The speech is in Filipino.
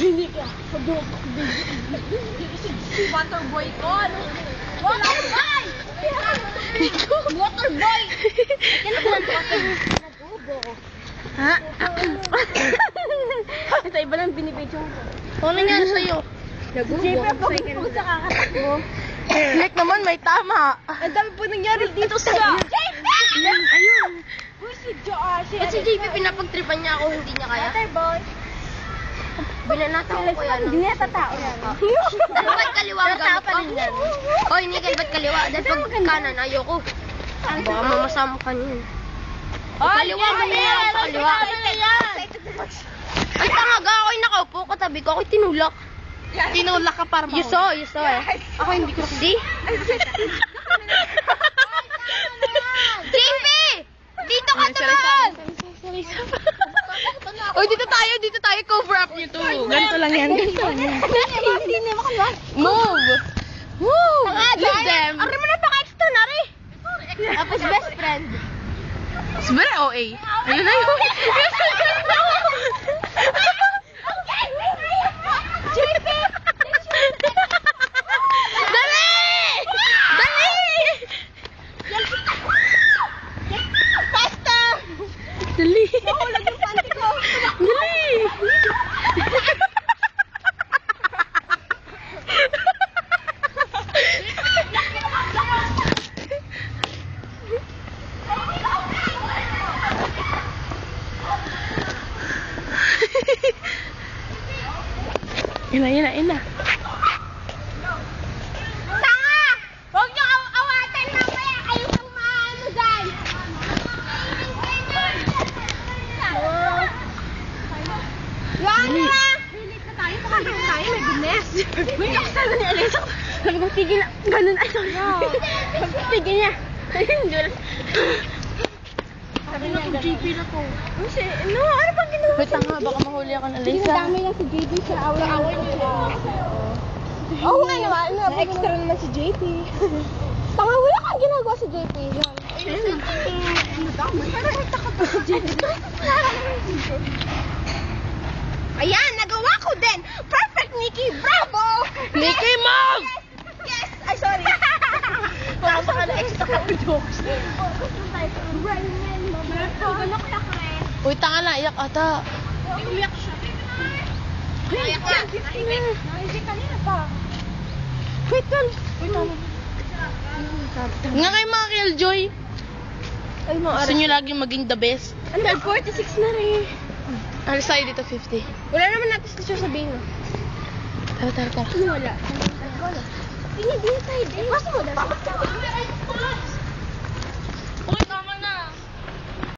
Hindi ka. Si Waterboy ko. Waterboy! Waterboy! Ha? Ito iba lang binibidyo ko. Ano nangyari sa'yo? Siyempre, pag sa kakatakbo. Like naman, may tama. Ang dami po nangyari dito sa... JP! Ayun. Uy, si Josh. Ba't si JP pinapagtripan niya ako, hindi niya kaya? Waterboy. Binanata ko kaya Hindi niya tatao yan. Ba't kaliwa ang gamit ko? Hoy, Nickel, ba't kaliwa? Dahil pag kanan, ayoko. Baka mamasama ka niyo. Kaliwa mo na yan, kaliwa. Ay, tangaga, ako'y nakaupo, katabi ko, ako'y tinulak. Tinulak ka para You saw eh. Ako hindi ko see. JP! Dito ka naman! Uy, dito tayo, cover up nyo to. Ganito lang yan. Hindi na makalwas. Move! Move! Leave them. Aray mo na paka-extra na rin. Tapos best friend. It's very OA. Ayun na yun. JP! Dali! Dali! Faster! Dali! Nahulog yung panty ko. Dali! Ina. Tanga! Huwag niyo awatin mamaya. Kayo ang maano dyan. Yan na! Relate na tayo. Pakagin tayo. May goodness. May nakasala ni Alisa. Sabi ko, tigil na. Ganun, ay, sorry. Tigil niya. Hindi wala. Sabi na to, JP na to. Ano bang ginawa? Wait, tanga, baka mahuli ako ng Alisa. Dinadami lang si JP sa away niya. Oo nga naman. Na-extra naman si JP. Tanga, wala kang ginagawa si JP. Yan. Parang nagtaka pa si JP. Ayan, nagawa ko din. Perfect, Nikki. Bravo! Nikki, mom! Yes! Ay, sorry. Wala ka na-extra ka jokes. Uy, tanga na, iyak ata. Umiyak siya. Umiyak ka. Naisip kanina pa. Wait lang. Nga kayo mga Killjoy. Ay, mga Gusto nyo lagi maging the best. Under 46 na rin. Alis tayo dito 50. Wala naman natin sa sabihin. Tara. Wala. Wala. Hindi tayo din. Basta mo,